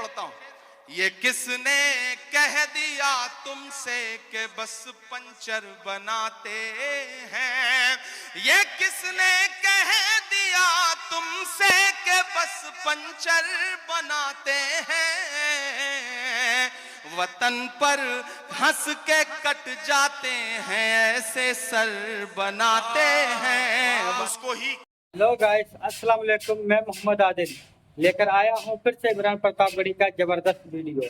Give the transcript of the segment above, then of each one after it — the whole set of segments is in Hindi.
पढ़ता हूं। ये किसने कह दिया तुमसे कि बस पंचर बनाते हैं, ये किसने कह दिया तुमसे कि बस पंचर बनाते हैं, वतन पर हंस के कट जाते हैं ऐसे सर बनाते हैं उसको ही। हेलो गाइस, अस्सलाम वालेकुम। मैं मोहम्मद आदिल लेकर आया हूं फिर से इमरान प्रतापगढ़ी का ज़बरदस्त वीडियो,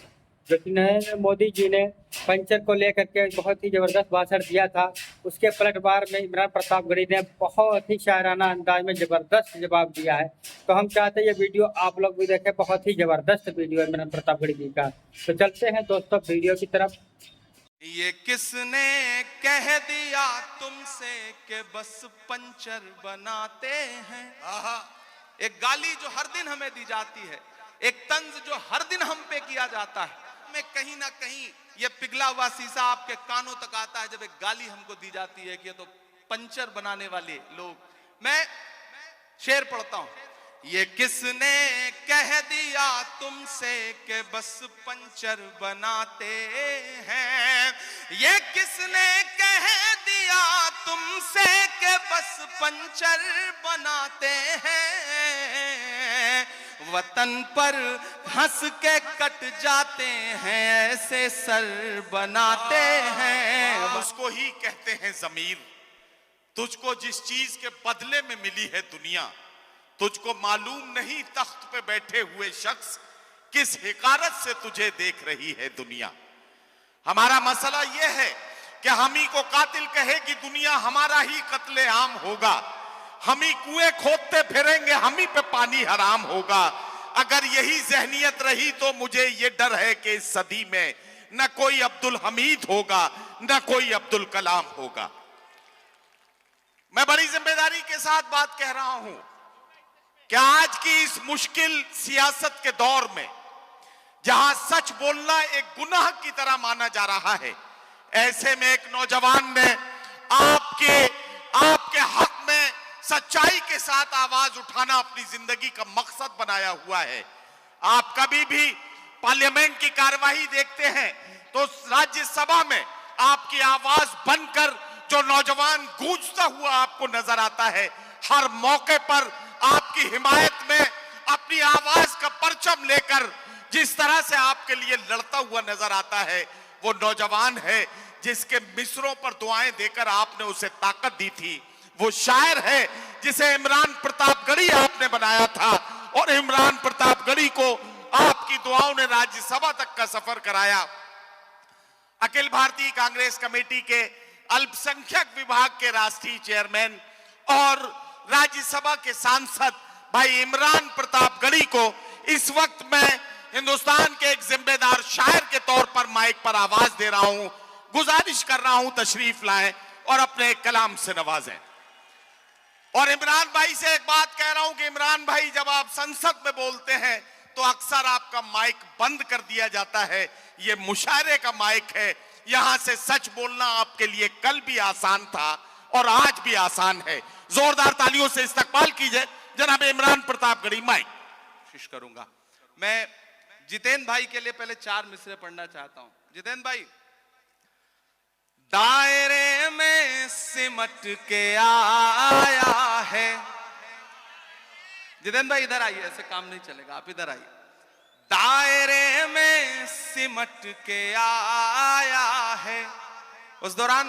जो कि नरेंद्र मोदी जी ने पंचर को लेकर के बहुत ही ज़बरदस्त भाषण दिया था। उसके पलटवार में इमरान प्रतापगढ़ी ने बहुत ही शायराना अंदाज में ज़बरदस्त जवाब दिया है। तो हम चाहते हैं ये वीडियो आप लोग भी देखें, बहुत ही ज़बरदस्त वीडियो है इमरान प्रतापगढ़ी जी का। तो चलते हैं दोस्तों वीडियो की तरफ। ये किसने कह दिया तुमसे कि बस पंचर बनाते हैं। एक गाली जो हर दिन हमें दी जाती है, एक तंज जो हर दिन हम पे किया जाता है, में कहीं ना कहीं ये पिघला हुआ शीशा आपके कानों तक आता है जब एक गाली हमको दी जाती है कि ये तो पंचर बनाने वाले लोग। मैं शेर पढ़ता हूं। ये किसने कह दिया तुमसे कि बस पंचर बनाते हैं, ये किसने कह दिया तुमसे कि बस पंचर बनाते हैं, वतन पर हंस के कट जाते हैं ऐसे सर बनाते हैं उसको ही कहते हैं ज़मीर। तुझको जिस चीज के बदले में मिली है दुनिया, तुझको मालूम नहीं तख्त पे बैठे हुए शख्स किस हिकारत से तुझे देख रही है दुनिया। हमारा मसला यह है कि हम ही को कातिल कहेगी दुनिया, हमारा ही कत्ले आम होगा। हम ही कुएं खोदते फिरेंगे, हम ही पे पानी हराम होगा। अगर यही जहनियत रही तो मुझे ये डर है कि इस सदी में न कोई अब्दुल हमीद होगा न कोई अब्दुल कलाम होगा। मैं बड़ी जिम्मेदारी के साथ बात कह रहा हूं कि आज की इस मुश्किल सियासत के दौर में जहां सच बोलना एक गुनाह की तरह माना जा रहा है, ऐसे में एक नौजवान ने आपके हक में सच्चाई के साथ आवाज उठाना अपनी जिंदगी का मकसद बनाया हुआ है। आप कभी भी पार्लियामेंट की कार्यवाही देखते हैं तो राज्यसभा में आपकी आवाज बनकर जो नौजवान गूंजता हुआ आपको नजर आता है, हर मौके पर आपकी हिमायत में अपनी आवाज का परचम लेकर जिस तरह से आपके लिए लड़ता हुआ नजर आता है, वो नौजवान है जिसके मिसरों पर दुआएं देकर आपने उसे ताकत दी थी। वो शायर है जिसे इमरान प्रतापगढ़ी आपने बनाया था और इमरान प्रतापगढ़ी को आपकी दुआओं ने राज्यसभा तक का सफर कराया। अखिल भारतीय कांग्रेस कमेटी के अल्पसंख्यक विभाग के राष्ट्रीय चेयरमैन और राज्यसभा के सांसद भाई इमरान प्रतापगढ़ी को इस वक्त मैं हिंदुस्तान के एक जिम्मेदार शायर के तौर पर माइक पर आवाज दे रहा हूं, गुजारिश कर रहा हूं तशरीफ लाएं और अपने कलाम से नवाजें। और इमरान भाई से एक बात कह रहा हूं कि इमरान भाई, जब आप संसद में बोलते हैं तो अक्सर आपका माइक बंद कर दिया जाता है। ये मुशायरे का माइक है, यहां से सच बोलना आपके लिए कल भी आसान था और आज भी आसान है। जोरदार तालियों से इस्तकबाल कीजिए जनाब इमरान प्रतापगढ़ी। माइक कोशिश करूंगा। मैं जितेंद्र भाई के लिए पहले 4 मिसरे पढ़ना चाहता हूं। जितेंद्र भाई, दायरे में सिमट के आया है। जितेंद्र भाई इधर आइए, ऐसे काम नहीं चलेगा, आप इधर आइए। दायरे में सिमट के आया है। उस दौरान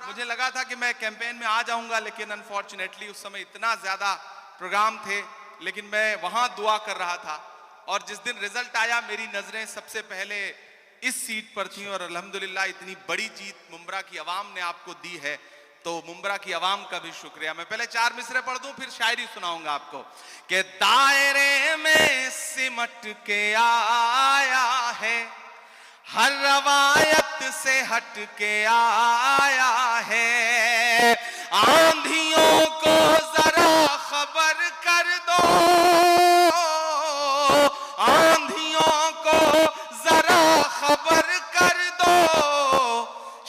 मुझे लगा था कि मैं कैंपेन में आ जाऊंगा, लेकिन अनफॉर्चुनेटली उस समय इतना ज्यादा प्रोग्राम थे, लेकिन मैं वहां दुआ कर रहा था। और जिस दिन रिजल्ट आया मेरी नजरें सबसे पहले इस सीट पर थी और अल्हम्दुलिल्लाह इतनी बड़ी जीत मुंब्रा की आवाम ने आपको दी है, तो मुंब्रा की आवाम का भी शुक्रिया। मैं पहले 4 मिसरे पढ़ दूं, फिर शायरी सुनाऊंगा आपको कि दायरे में सिमट के आया है, हर रवायत से हट के आया है। आंधियों को जरा खबर कर दो, आंधियों को जरा खबर कर दो,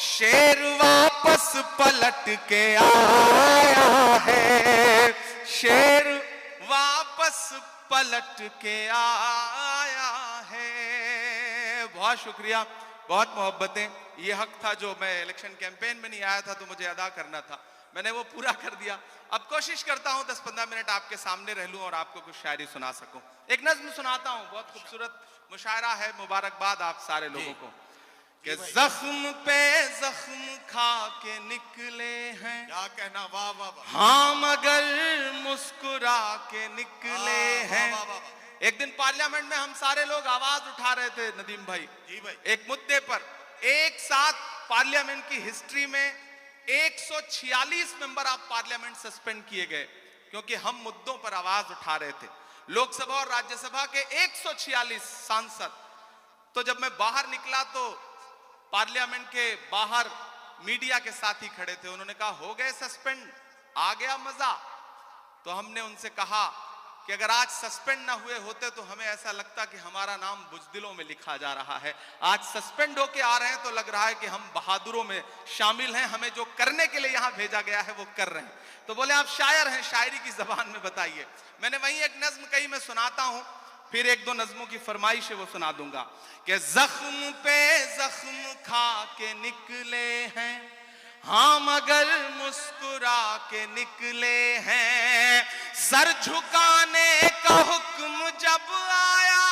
शेर वापस पलट के आया है, शेर वापस पलट के आया है। बहुत शुक्रिया, बहुत मोहब्बतें। ये हक था जो मैं इलेक्शन कैंपेन में नहीं आया था तो मुझे अदा करना था, मैंने वो पूरा कर दिया। अब कोशिश करता हूँ 10-15 मिनट आपके सामने रह लूं और आपको कुछ शायरी सुना सकूं। एक नज्म सुनाता हूँ, बहुत खूबसूरत मुशायरा है। मुबारकबाद आप सारे लोगों को कि जख्म पे जख्म खा के निकले हैं, क्या कहना, वाह वाह वाह, हाँ मगर मुस्कुरा के निकले हैं। वाह, वाह, वाह। एक दिन पार्लियामेंट में हम सारे लोग आवाज उठा रहे थे नदीम भाई, जी भाई, एक मुद्दे पर। एक साथ पार्लियामेंट की हिस्ट्री में 146 मेंबर ऑफ पार्लियामेंट सस्पेंड किए गए क्योंकि हम मुद्दों पर आवाज उठा रहे थे। लोकसभा और राज्यसभा के 146 सांसद। तो जब मैं बाहर निकला तो पार्लियामेंट के बाहर मीडिया के साथी खड़े थे, उन्होंने कहा हो गए सस्पेंड, आ गया मजा। तो हमने उनसे कहा कि अगर आज सस्पेंड ना हुए होते तो हमें ऐसा लगता कि हमारा नाम बुज़दिलों में लिखा जा रहा है। आज सस्पेंड होके आ रहे हैं तो लग रहा है कि हम बहादुरों में शामिल हैं, हमें जो करने के लिए यहां भेजा गया है वो कर रहे हैं। तो बोले आप शायर हैं, शायरी की जबान में बताइए। मैंने वहीं एक नज्म कही, मैं सुनाता हूं, फिर एक दो नज्मों की फरमाइश है वो सुना दूंगा कि जख्म पे जख्म खा के निकले हैं, हाँ मगर मुस्कुरा के निकले हैं। सर झुकाने का हुक्म जब आया,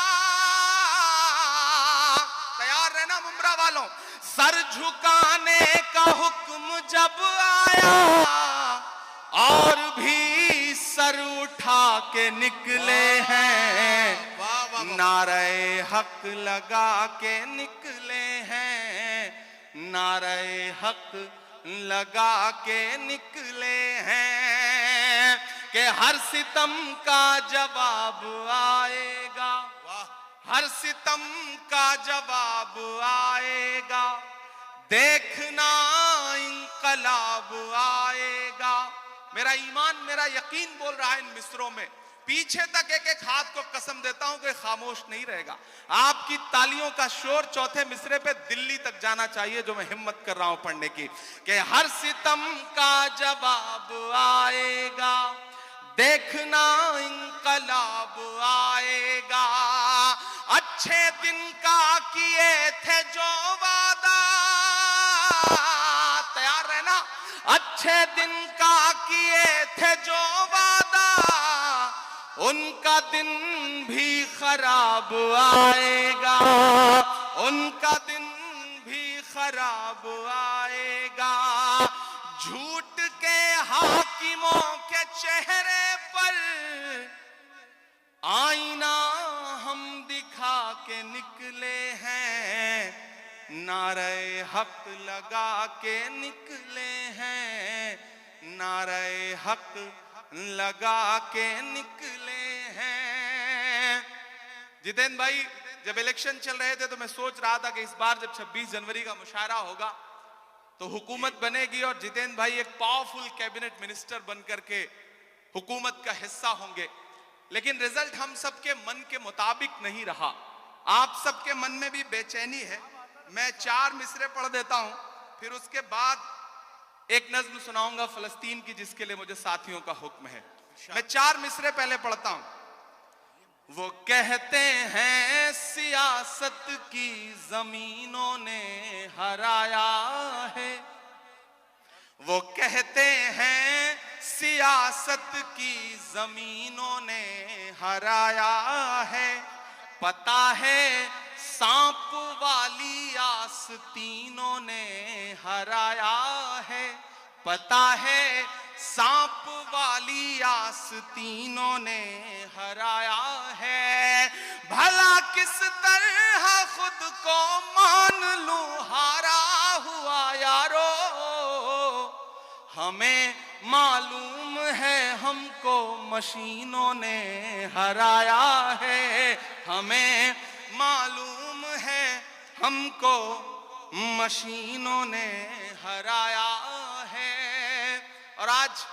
तैयार रहना मुमरा वालों, सर झुकाने का हुक्म जब आया और भी सर उठा के निकले हैं, वाह वाह, नारे हक लगा के निकले हैं, नारे हक लगा के निकले हैं कि हर सितम का जवाब आएगा, वाह, हर सितम का जवाब आएगा, देखना इंकलाब आएगा। मेरा ईमान, मेरा यकीन बोल रहा है इन मिसरों में, पीछे तक एक एक हाथ को कसम देता हूं कि खामोश नहीं रहेगा। आपकी तालियों का शोर चौथे मिसरे पे दिल्ली तक जाना चाहिए, जो मैं हिम्मत कर रहा हूं पढ़ने की, कि हर सितम का जवाब आएगा, देखना इंकलाब आएगा। अच्छे दिन का किए थे जो वादा, तैयार रहना, अच्छे दिन का किए थे जो वादा, उनका दिन भी खराब आएगा, उनका दिन भी खराब आएगा। झूठ के हाकिमों के चेहरे पर आईना हम दिखा के निकले हैं, नारे हक लगा के निकले हैं, नारे हक लगा के निकले हैं। जितेंद्र भाई, जब इलेक्शन चल रहे थे तो मैं सोच रहा था कि इस बार जब 26 जनवरी का मुशायरा होगा तो हुकूमत बनेगी और जितेंद्र भाई एक पावरफुल कैबिनेट मिनिस्टर बनकर के हुकूमत का हिस्सा होंगे। लेकिन रिजल्ट हम सबके मन के मुताबिक नहीं रहा, आप सबके मन में भी बेचैनी है। मैं 4 मिसरे पढ़ देता हूं, फिर उसके बाद एक नज्म सुनाऊंगा फलस्तीन की, जिसके लिए मुझे साथियों का हुक्म है। मैं 4 मिसरे पहले पढ़ता हूं। वो कहते हैं सियासत की जमीनों ने हराया है, वो कहते हैं सियासत की जमीनों ने हराया है। पता है सांप वाली आस्तीनों ने हराया है, पता है सांप वाली आस्तीनों ने हराया है। भला किस तरह खुद को मान लूं हारा हुआ यारो, हमें मालूम है हमको मशीनों ने हराया है, हमें मालूम है हमको मशीनों ने हराया है। और आज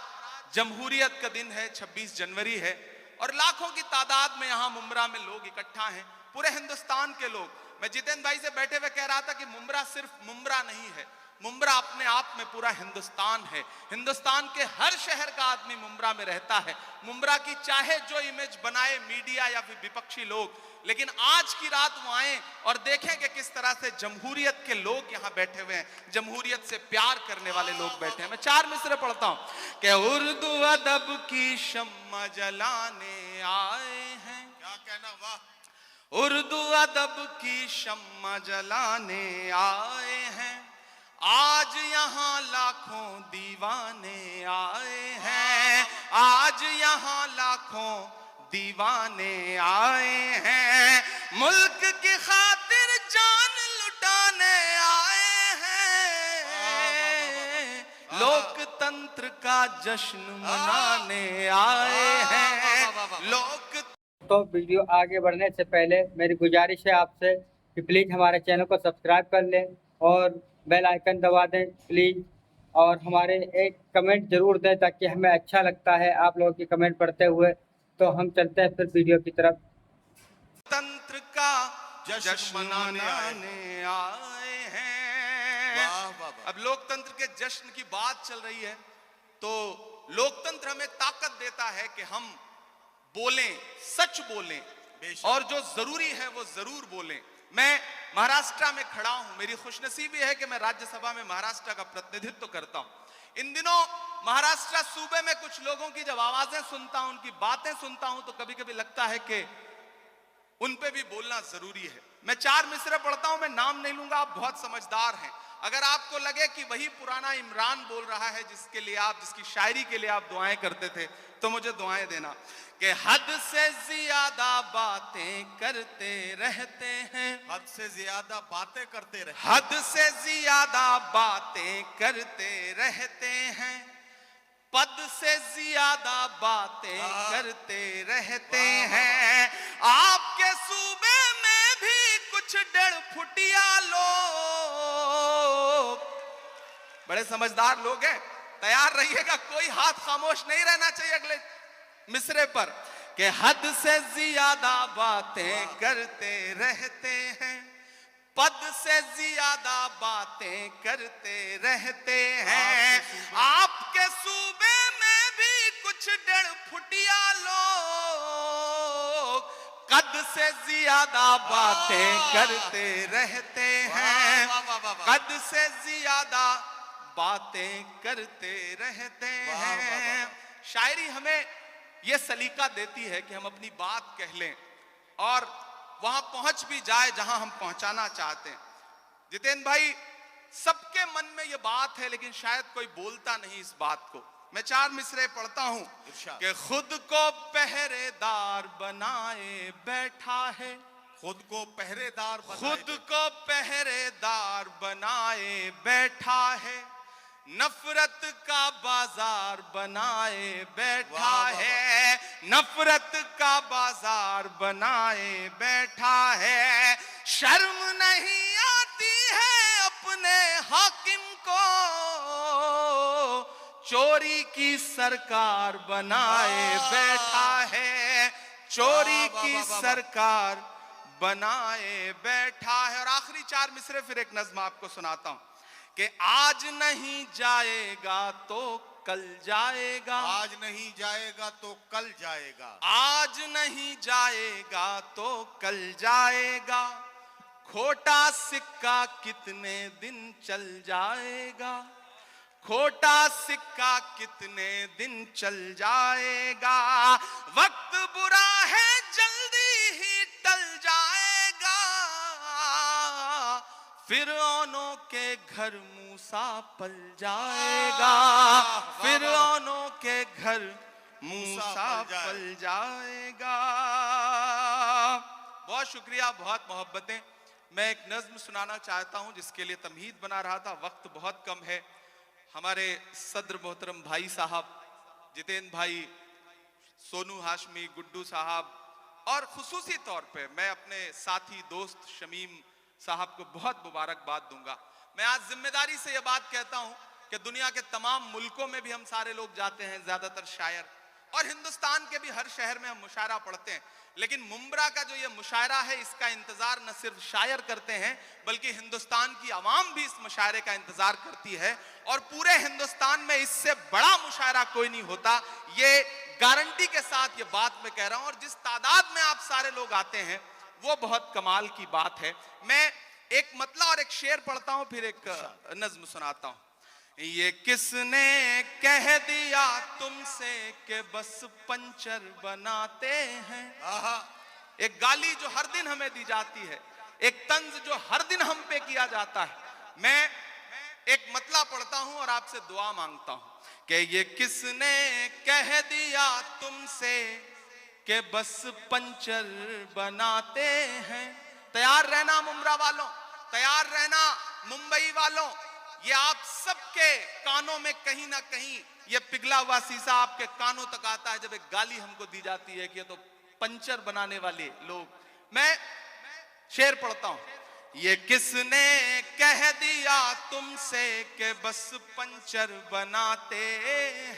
जमहूरियत का दिन है, 26 जनवरी है, और लाखों की तादाद में यहाँ मुमरा में लोग इकट्ठा हैं, पूरे हिंदुस्तान के लोग। मैं जितेंद्र भाई से बैठे हुए कह रहा था कि मुमरा सिर्फ मुमरा नहीं है, मुंब्रा अपने आप में पूरा हिंदुस्तान है। हिंदुस्तान के हर शहर का आदमी मुंब्रा में रहता है। मुंब्रा की चाहे जो इमेज बनाए मीडिया या फिर विपक्षी लोग, लेकिन आज की रात वो आए और देखें कि किस तरह से जमहूरियत के लोग यहाँ बैठे हुए हैं, जमहूरियत से प्यार करने वाले लोग बैठे हैं। मैं 4 मिसरे पढ़ता हूं कि उर्दू अदब की शम्मा जलाने आए हैं। क्या कहना, वाह। उर्दू अदब की शम्मा जलाने आए हैं, आज यहाँ लाखों दीवाने आए हैं, आज यहाँ लाखों दीवाने आए हैं, मुल्क की खातिर जान लुटाने आए हैं, लोकतंत्र का जश्न मनाने आए हैं, लोक। तो वीडियो आगे बढ़ने से पहले मेरी गुजारिश है आपसे कि प्लीज़ हमारे चैनल को सब्सक्राइब कर लें और बेल आइकन दबा दें प्लीज़, और हमारे एक कमेंट ज़रूर दें ताकि हमें अच्छा लगता है आप लोगों की कमेंट पढ़ते हुए। तो हम चलते हैं फिर वीडियो की तरफ। तंत्र का जश्न मनाने आए हैं। अब लोकतंत्र के जश्न की बात चल रही है, तो लोकतंत्र हमें ताकत देता है कि हम बोलें, सच बोलें, और जो जरूरी है वो जरूर बोलें। मैं महाराष्ट्र में खड़ा हूं, मेरी खुशनसीबी है कि मैं राज्यसभा में महाराष्ट्र का प्रतिनिधित्व करता हूं। इन दिनों महाराष्ट्र सूबे में कुछ लोगों की जब आवाजें सुनता हूं, उनकी बातें सुनता हूं, तो कभी कभी लगता है कि उन पे भी बोलना जरूरी है। मैं 4 मिसरे पढ़ता हूं, मैं नाम नहीं लूंगा, आप बहुत समझदार हैं। अगर आपको लगे कि वही पुराना इमरान बोल रहा है जिसके लिए आप, जिसकी शायरी के लिए आप दुआएं करते थे, तो मुझे दुआएं देना कि हद से ज्यादा बातें करते रहते हैं, हद से ज्यादा बातें करते रहे, हद से ज्यादा बातें करते रहते हैं, पद से ज्यादा बातें करते रहते हैं, आपके सूबे में भी कुछ 1.5 फुटिया लोग, बड़े समझदार लोग हैं, तैयार रहिएगा, कोई हाथ खामोश नहीं रहना चाहिए अगले मिसरे पर, कि हद से ज्यादा बातें करते रहते हैं, पद से ज्यादा बातें करते रहते हैं, आपके सूबे में भी कुछ 1.5 फुटिया लोग, कद से ज्यादा बातें करते रहते हैं, कद से ज्यादा बातें करते रहते हैं। शायरी हमें यह सलीका देती है कि हम अपनी बात कह लें और वहां पहुंच भी जाए जहां हम पहुंचाना चाहते हैं। जितेंद्र भाई, सबके मन में यह बात है, लेकिन शायद कोई बोलता नहीं इस बात को। मैं 4 मिसरे पढ़ता हूं कि खुद को पहरेदार बनाए बैठा है, खुद को पहरेदार, खुद को पहरेदार बनाए बैठा है, नफरत का बाजार बनाए बैठा है, नफरत का बाजार बनाए बैठा है, शर्म नहीं आती है अपने हाकिम को, चोरी की सरकार बनाए बैठा है, चोरी की सरकार बनाए बैठा है। और आखिरी 4 मिसरे फिर एक नज्म आपको सुनाता हूं कि आज नहीं जाएगा तो कल जाएगा, आज नहीं जाएगा तो कल जाएगा, आज नहीं जाएगा तो कल जाएगा, खोटा सिक्का कितने दिन चल जाएगा, खोटा सिक्का कितने दिन चल जाएगा, वक्त बुरा है जल्दी ही टल जाएगा, फिरौनों के घर मूसा पल जाएगा, फिरौनों के घर मूसा पल जाएगा। बहुत शुक्रिया, बहुत मोहब्बतें। मैं एक नज्म सुनाना चाहता हूं जिसके लिए तमहीद बना रहा था, वक्त बहुत कम है। हमारे सदर मोहतरम भाई साहब जितेंद्र भाई, सोनू हाशमी, गुड्डू साहब, और खुसूसी तौर पे मैं अपने साथी दोस्त शमीम साहब को बहुत मुबारकबाद दूंगा। मैं आज जिम्मेदारी से यह बात कहता हूं कि दुनिया के तमाम मुल्कों में भी हम सारे लोग जाते हैं, ज्यादातर शायर, और हिंदुस्तान के भी हर शहर में हम मुशायरा पढ़ते हैं, लेकिन मुंब्रा का जो ये मुशायरा है, इसका इंतजार न सिर्फ शायर करते हैं बल्कि हिंदुस्तान की आवाम भी इस मुशायरे का इंतजार करती है। और पूरे हिंदुस्तान में इससे बड़ा मुशायरा कोई नहीं होता, ये गारंटी के साथ ये बात मैं कह रहा हूं। और जिस तादाद में आप सारे लोग आते हैं वो बहुत कमाल की बात है। मैं एक मतला और एक शेर पढ़ता हूं, फिर एक नज्म सुनाता हूं। ये किसने कह दिया तुमसे कि बस पंचर बनाते हैं। एक गाली जो हर दिन हमें दी जाती है, एक तंज जो हर दिन हम पे किया जाता है। मैं एक मतला पढ़ता हूं और आपसे दुआ मांगता हूं कि ये किसने कह दिया तुमसे कि बस पंचर बनाते हैं। तैयार रहना मुंब्रा वालों, तैयार रहना मुंबई वालों, ये आप सबके कानों में कहीं ना कहीं ये पिघला हुआ शीशा आपके कानों तक आता है जब एक गाली हमको दी जाती है कि ये तो पंचर बनाने वाले लोग। मैं शेर पढ़ता हूं। ये किसने कह दिया तुमसे कि बस पंचर बनाते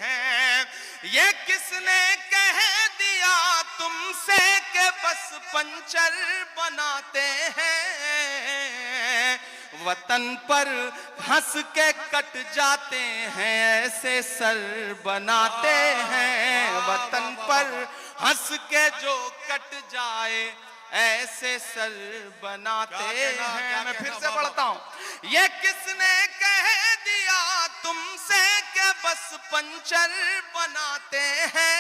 हैं। ये किसने कह दिया तुमसे कि बस पंचर बनाते हैं। वतन पर हंस के कट जाते हैं ऐसे सर बनाते हैं। वतन पर हंस के जो कट जाए ऐसे सर बनाते हैं। मैं फिर से पढ़ता हूं। ये किसने कह दिया तुमसे कि बस पंचर बनाते हैं।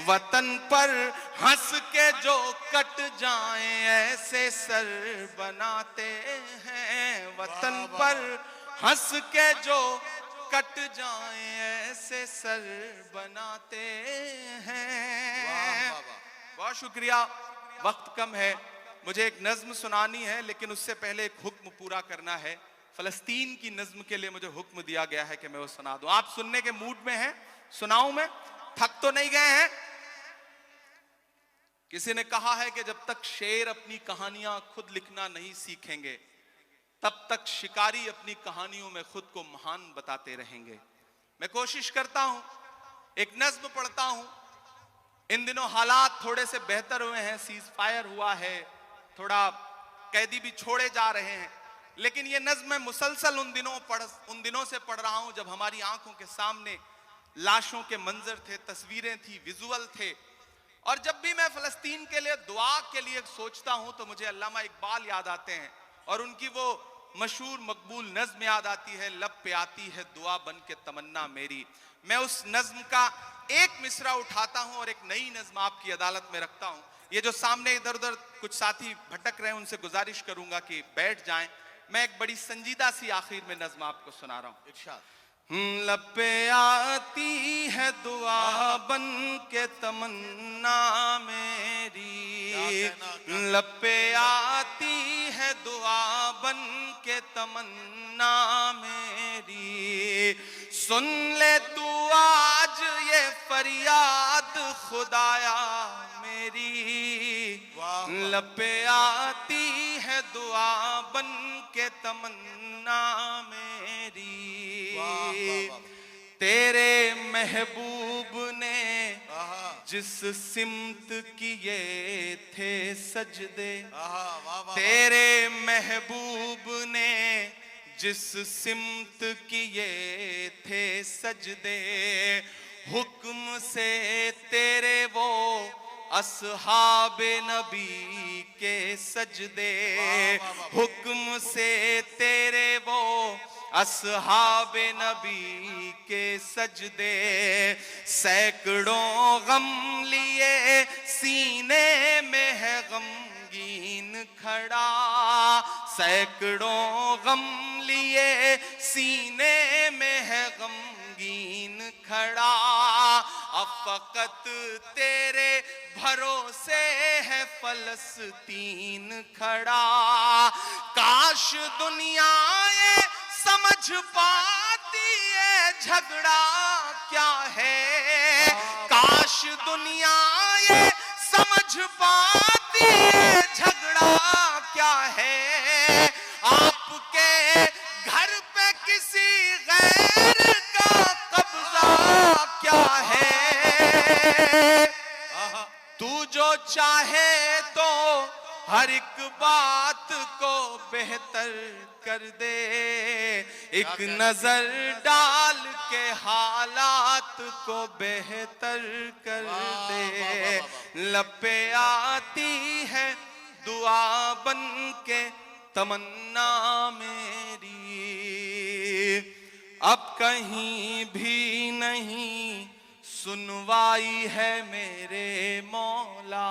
वतन पर हंस के जो कट जाएं ऐसे सर बनाते हैं। वतन पर हंस के जो कट जाएं ऐसे सर बनाते हैं। बहुत शुक्रिया, वक्त कम है, मुझे एक नज्म सुनानी है लेकिन उससे पहले एक हुक्म पूरा करना है। फलस्तीन की नज्म के लिए मुझे हुक्म दिया गया है कि मैं वो सुना दूं। आप सुनने के मूड में हैं? सुनाऊं मैं? थक तो नहीं गए हैं? किसी ने कहा है कि जब तक शेर अपनी कहानियां खुद लिखना नहीं सीखेंगे तब तक शिकारी अपनी कहानियों में खुद को महान बताते रहेंगे। मैं कोशिश करता हूं, एक नज्म पढ़ता हूं। इन दिनों हालात थोड़े से बेहतर हुए हैं, सीज फायर हुआ है, थोड़ा कैदी भी छोड़े जा रहे हैं, लेकिन ये नज्म मैं मुसलसल उन दिनों से पढ़ रहा हूं जब हमारी आंखों के सामने लाशों के मंजर थे, तस्वीरें थी, विजुअल थे। और जब भी मैं फलस्तीन के लिए दुआ के लिए सोचता हूं तो मुझे अल्लामा इकबाल याद आते हैं और उनकी वो मशहूर मकबूल नज्म याद आती है, लब पे आती है दुआ बन के तमन्ना मेरी। मैं उस नज्म का एक मिसरा उठाता हूं और एक नई नज्म आपकी अदालत में रखता हूं। ये जो सामने इधर उधर कुछ साथी भटक रहे हैं उनसे गुजारिश करूंगा कि बैठ जाएं। मैं एक बड़ी संजीदा सी आखिर में नज्म आपको सुना रहा हूं। इरशाद। लब पे आती है दुआ बन के तमन्ना मेरी। लब पे आती है दुआ बन के तमन्ना मेरी। सुन ले तू आज ये फरियाद खुदाया मेरी। लब पे आती है दुआ बन के तमन्ना मेरी। तेरे महबूब ने जिस सिमत किए थे सजदे। तेरे महबूब ने जिस सिमत किए थे सजदे। हुक्म से तेरे वो अस्हाबे नबी के सजदे। हुक्म से तेरे वो अस्हाबे नबी के सजदे। सैकड़ों गम लिए सीने में है गमगीन खड़ा। सैकड़ों गम लिए सीने में है गमगीन खड़ा। अब फकत तेरे भरोसे है फलस्तीन खड़ा। काश दुनिया ये समझ पाती है झगड़ा क्या है। काश दुनिया ये समझ पाती है झगड़ा क्या है। आपके घर पे किसी गैर का कब्जा क्या है। हर एक बात को बेहतर कर दे, एक नजर डाल के हालात को बेहतर कर दे। लब पे आती है दुआ बन के तमन्ना मेरी, अब कहीं भी नहीं सुनवाई है मेरे मौला,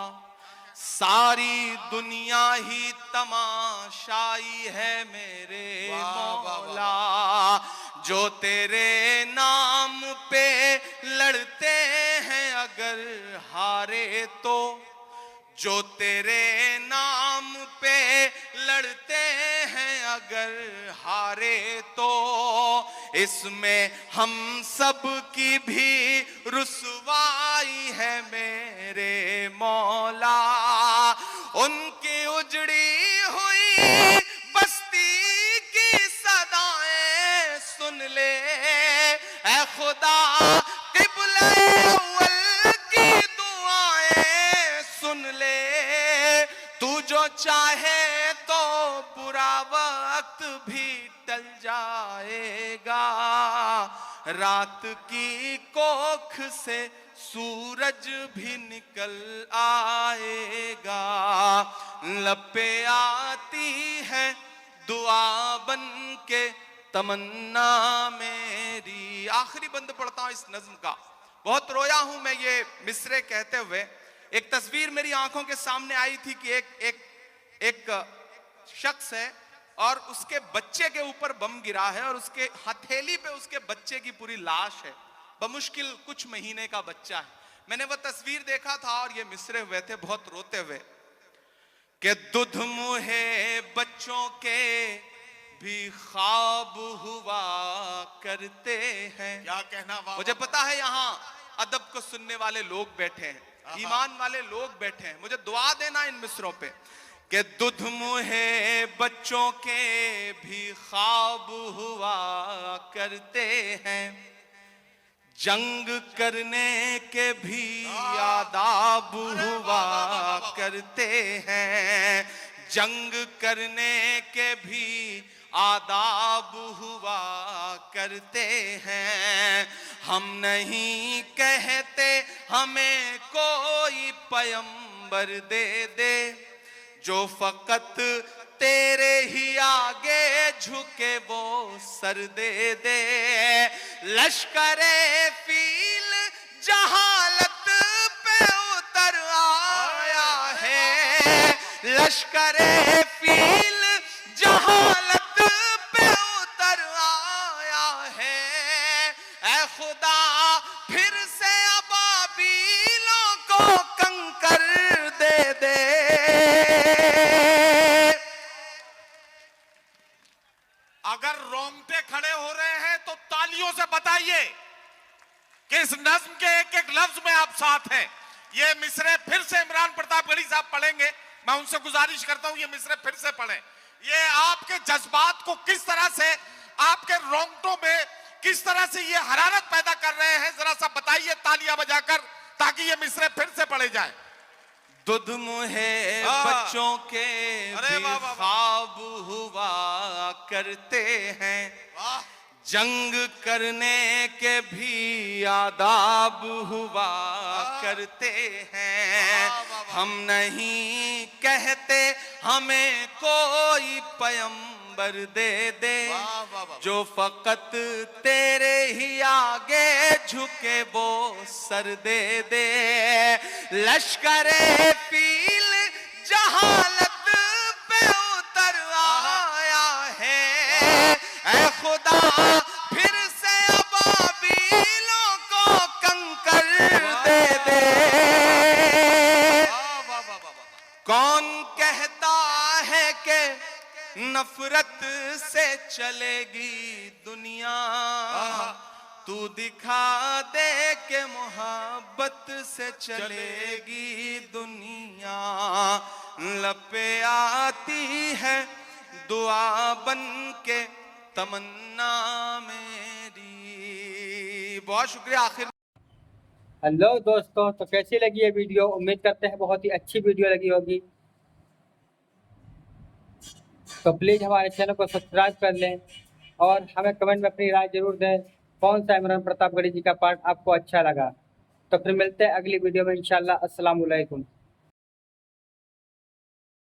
सारी दुनिया ही तमाशाई है मेरे मौला। जो तेरे नाम पे लड़ते हैं अगर हारे तो, जो तेरे नाम पे लड़ते हैं अगर हारे तो, इसमें हम सब की भी रुसवाई है मेरे मौला। उनकी उजड़ी हुई बस्ती की सदाएं सुन ले ऐ खुदा, क़िबला अव्वल की दुआएं सुन ले। तू जो चाहे तो बुरा वक्त भी टल जाएगा, रात की कोख से सूरज भी निकल आएगा। लब पे आती है दुआ बन के तमन्ना मेरी। आखिरी बंद पढ़ता हूं इस नज्म का। बहुत रोया हूं मैं ये मिसरे कहते हुए। एक तस्वीर मेरी आंखों के सामने आई थी कि एक शख्स है और उसके बच्चे के ऊपर बम गिरा है और उसके हथेली पे उसके बच्चे की पूरी लाश है, बमुश्किल कुछ महीने का बच्चा है। मैंने वो तस्वीर देखा था और ये मिसरे हुए थे बहुत रोते हुए कि दुध मुहे बच्चों के भी ख्वाब हुआ करते हैं। क्या कहना, मुझे पता है यहाँ अदब को सुनने वाले लोग बैठे हैं, ईमान वाले लोग बैठे हैं, मुझे दुआ देना इन मिसरों पे कि दुध मुहे बच्चों के भी ख्वाब हुआ करते हैं, जंग करने के भी आदाब हुआ करते हैं, जंग करने के भी आदाब हुआ करते हैं। हम नहीं कहते हमें कोई पैगंबर दे दे, जो फकत तेरे ही आगे झुके वो सर दे दे। लश्करे फील जहालत पे उतर आया है, लश्करे फील जहालत पे उतर आया है। ऐ खुदा फिर से अबाबीलों को कंकर दे दे। अगर रोंगटे खड़े हो रहे हैं तो तालियों से बताइए कि इस नज्म के एक एक लफ्ज में आप साथ हैं। ये मिसरे फिर से इमरान प्रतापगढ़ी साहब पढ़ेंगे। मैं उनसे गुजारिश करता हूं ये मिसरे फिर से पढ़ें। ये आपके जज्बात को किस तरह से, आपके रोंगटों में किस तरह से ये हरारत पैदा कर रहे हैं, जरा सा बताइए तालियां बजाकर, ताकि ये मिसरे फिर से पढ़े जाए। दुध मुहे बच्चों के भी ख्वाब हुआ करते हैं, जंग करने के भी आदाब हुआ करते हैं। हम नहीं कहते हमें कोई पैगंबर दे दे, जो फकत तेरे ही आगे झुके वो सर दे दे। लश्करे फील जहालत पे उतर आया है, ऐ खुदा फिर से अबाबीलों को कंकर दे दे। कौन कहता है कि नफरत से चलेगी दुनिया, तू दिखा दे के मोहब्बत से चलेगी दुनिया। लब पे आती है दुआ बन के तमन्ना मेरी। बहुत शुक्रिया। आखिर हेलो दोस्तों, तो कैसी लगी ये वीडियो? उम्मीद करते हैं बहुत ही अच्छी वीडियो लगी होगी। तो प्लीज़ हमारे चैनल को सब्सक्राइब कर लें और हमें कमेंट में अपनी राय जरूर दें कौन सा इमरान प्रतापगढ़ी जी का पार्ट आपको अच्छा लगा। तो फिर मिलते हैं अगली वीडियो में इंशाल्लाह। अस्सलाम वालेकुम।